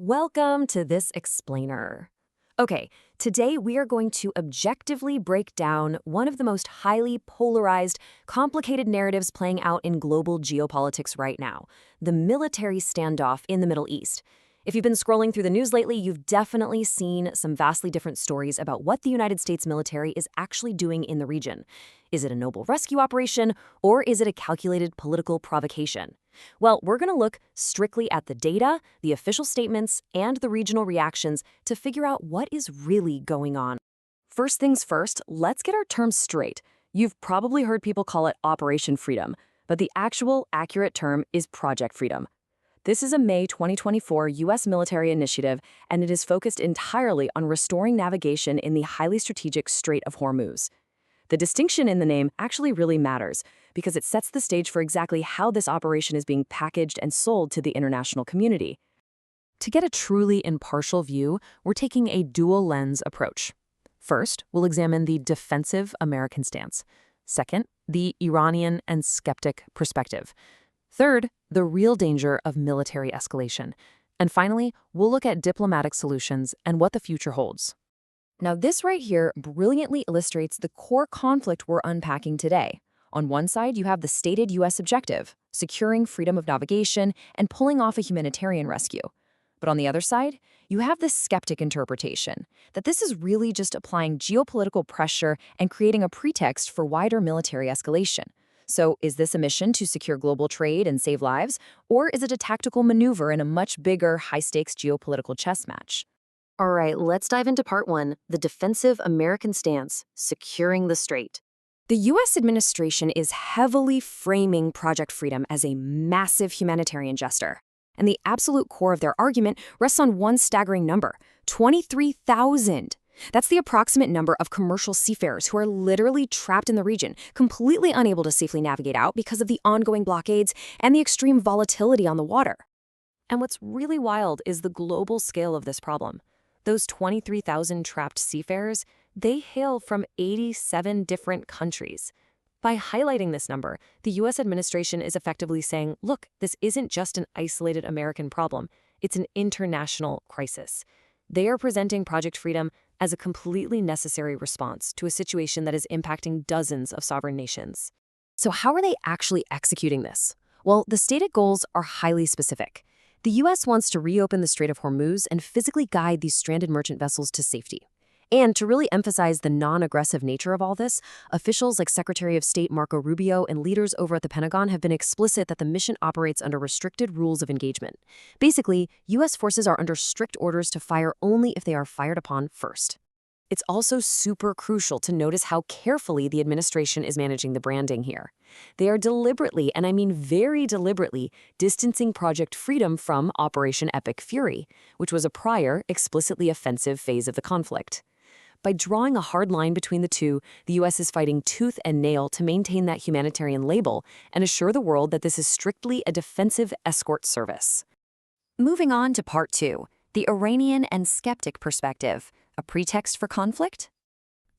Welcome to this explainer. Okay, today we are going to objectively break down one of the most highly polarized, complicated narratives playing out in global geopolitics right now, the military standoff in the Middle East. If you've been scrolling through the news lately, you've definitely seen some vastly different stories about what the United States military is actually doing in the region. Is it a noble rescue operation, or is it a calculated political provocation? Well, we're going to look strictly at the data, the official statements, and the regional reactions to figure out what is really going on. First things first, let's get our terms straight. You've probably heard people call it Operation Freedom, but the actual accurate term is Project Freedom. This is a May 2024 U.S. military initiative, and it is focused entirely on restoring navigation in the highly strategic Strait of Hormuz. The distinction in the name actually really matters because it sets the stage for exactly how this operation is being packaged and sold to the international community. To get a truly impartial view, we're taking a dual-lens approach. First, we'll examine the defensive American stance. Second, the Iranian and skeptic perspective. Third, the real danger of military escalation. And finally, we'll look at diplomatic solutions and what the future holds. Now, this right here brilliantly illustrates the core conflict we're unpacking today. On one side, you have the stated U.S. objective, securing freedom of navigation and pulling off a humanitarian rescue. But on the other side, you have the skeptic interpretation, that this is really just applying geopolitical pressure and creating a pretext for wider military escalation. So is this a mission to secure global trade and save lives, or is it a tactical maneuver in a much bigger, high-stakes geopolitical chess match? All right, let's dive into part one, the defensive American stance, securing the strait. The U.S. administration is heavily framing Project Freedom as a massive humanitarian gesture. And the absolute core of their argument rests on one staggering number, 23,000. That's the approximate number of commercial seafarers who are literally trapped in the region, completely unable to safely navigate out because of the ongoing blockades and the extreme volatility on the water. And what's really wild is the global scale of this problem. Those 23,000 trapped seafarers, they hail from 87 different countries. By highlighting this number, the U.S. administration is effectively saying, look, this isn't just an isolated American problem, it's an international crisis. They are presenting Project Freedom as a completely necessary response to a situation that is impacting dozens of sovereign nations. So how are they actually executing this? Well, the stated goals are highly specific. The U.S. wants to reopen the Strait of Hormuz and physically guide these stranded merchant vessels to safety. And to really emphasize the non-aggressive nature of all this, officials like Secretary of State Marco Rubio and leaders over at the Pentagon have been explicit that the mission operates under restricted rules of engagement. Basically, U.S. forces are under strict orders to fire only if they are fired upon first. It's also super crucial to notice how carefully the administration is managing the branding here. They are deliberately, and I mean very deliberately, distancing Project Freedom from Operation Epic Fury, which was a prior, explicitly offensive phase of the conflict. By drawing a hard line between the two, the U.S. is fighting tooth and nail to maintain that humanitarian label and assure the world that this is strictly a defensive escort service. Moving on to part two, the Iranian and skeptic perspective, a pretext for conflict?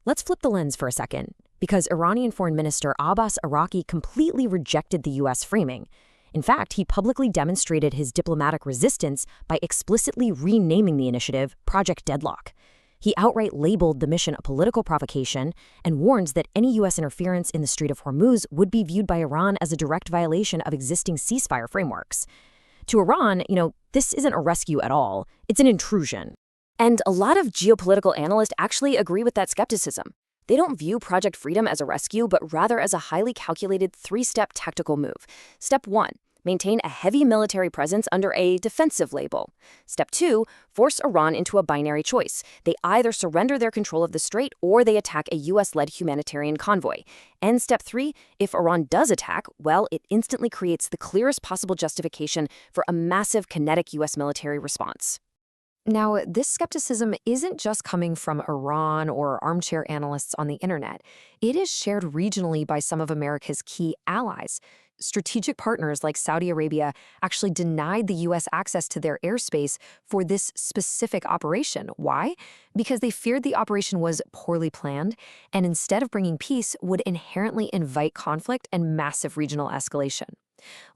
Let's flip the lens for a second, because Iranian Foreign Minister Abbas Araqi completely rejected the U.S. framing. In fact, he publicly demonstrated his diplomatic resistance by explicitly renaming the initiative Project Deadlock. He outright labeled the mission a political provocation and warns that any U.S. interference in the Strait of Hormuz would be viewed by Iran as a direct violation of existing ceasefire frameworks. To Iran, this isn't a rescue at all. It's an intrusion. And a lot of geopolitical analysts actually agree with that skepticism. They don't view Project Freedom as a rescue, but rather as a highly calculated three-step tactical move. Step 1. Maintain a heavy military presence under a defensive label. Step 2, force Iran into a binary choice. They either surrender their control of the strait or they attack a U.S.-led humanitarian convoy. And Step 3, if Iran does attack, well, it instantly creates the clearest possible justification for a massive kinetic U.S. military response. Now, this skepticism isn't just coming from Iran or armchair analysts on the internet. It is shared regionally by some of America's key allies. Strategic partners like Saudi Arabia actually denied the U.S. access to their airspace for this specific operation. Why? Because they feared the operation was poorly planned and instead of bringing peace would inherently invite conflict and massive regional escalation.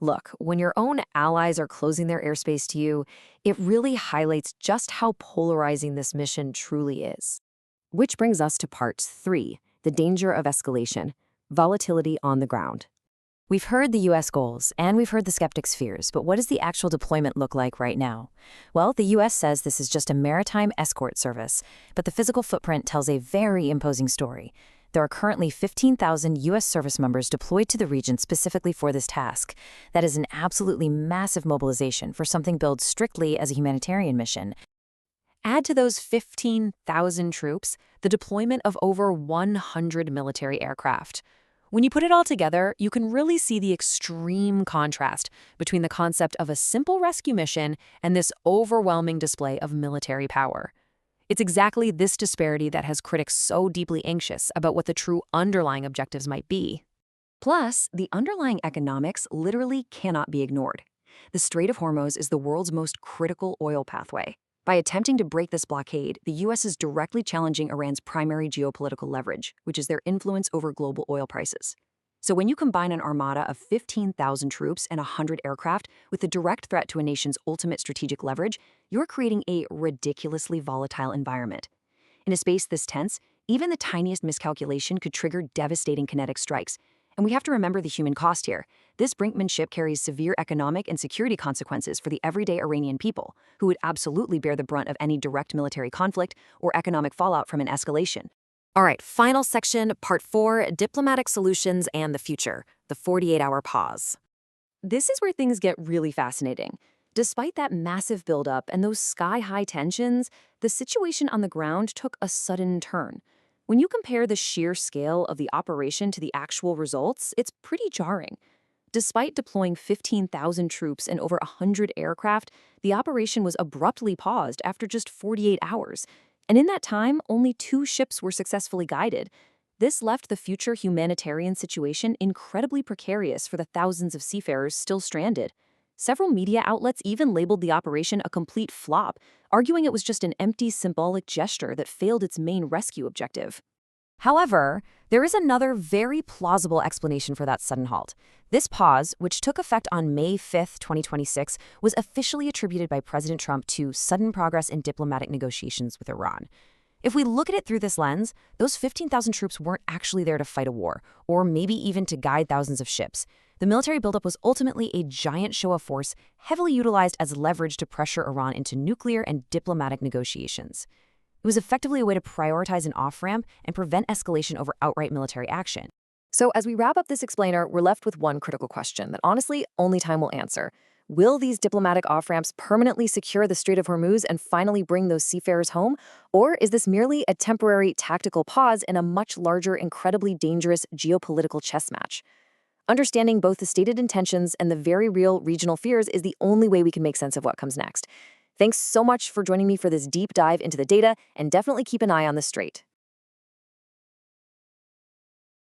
Look, when your own allies are closing their airspace to you, it really highlights just how polarizing this mission truly is. Which brings us to part 3, the danger of escalation, volatility on the ground. We've heard the U.S. goals, and we've heard the skeptics' fears, but what does the actual deployment look like right now? Well, the U.S. says this is just a maritime escort service, but the physical footprint tells a very imposing story. There are currently 15,000 U.S. service members deployed to the region specifically for this task. That is an absolutely massive mobilization for something billed strictly as a humanitarian mission. Add to those 15,000 troops the deployment of over 100 military aircraft. When you put it all together, you can really see the extreme contrast between the concept of a simple rescue mission and this overwhelming display of military power. It's exactly this disparity that has critics so deeply anxious about what the true underlying objectives might be. Plus, the underlying economics literally cannot be ignored. The Strait of Hormuz is the world's most critical oil pathway. By attempting to break this blockade, the U.S. is directly challenging Iran's primary geopolitical leverage, which is their influence over global oil prices. So when you combine an armada of 15,000 troops and 100 aircraft with the direct threat to a nation's ultimate strategic leverage, you're creating a ridiculously volatile environment. In a space this tense, even the tiniest miscalculation could trigger devastating kinetic strikes. And we have to remember the human cost here. This brinkmanship carries severe economic and security consequences for the everyday Iranian people, who would absolutely bear the brunt of any direct military conflict or economic fallout from an escalation. All right, final section, part 4, diplomatic solutions and the future, the 48-hour pause. This is where things get really fascinating. Despite that massive buildup and those sky-high tensions, the situation on the ground took a sudden turn. When you compare the sheer scale of the operation to the actual results, it's pretty jarring. Despite deploying 15,000 troops and over 100 aircraft, the operation was abruptly paused after just 48 hours. And in that time, only 2 ships were successfully guided. This left the future humanitarian situation incredibly precarious for the thousands of seafarers still stranded. Several media outlets even labeled the operation a complete flop, arguing it was just an empty symbolic gesture that failed its main rescue objective. However, there is another very plausible explanation for that sudden halt. This pause, which took effect on May 5, 2026, was officially attributed by President Trump to sudden progress in diplomatic negotiations with Iran. If we look at it through this lens, those 15,000 troops weren't actually there to fight a war, or maybe even to guide thousands of ships. The military buildup was ultimately a giant show of force, heavily utilized as leverage to pressure Iran into nuclear and diplomatic negotiations. It was effectively a way to prioritize an off-ramp and prevent escalation over outright military action. So as we wrap up this explainer, we're left with one critical question that honestly only time will answer. Will these diplomatic off-ramps permanently secure the Strait of Hormuz and finally bring those seafarers home? Or is this merely a temporary tactical pause in a much larger, incredibly dangerous geopolitical chess match? Understanding both the stated intentions and the very real regional fears is the only way we can make sense of what comes next. Thanks so much for joining me for this deep dive into the data, and definitely keep an eye on the Strait.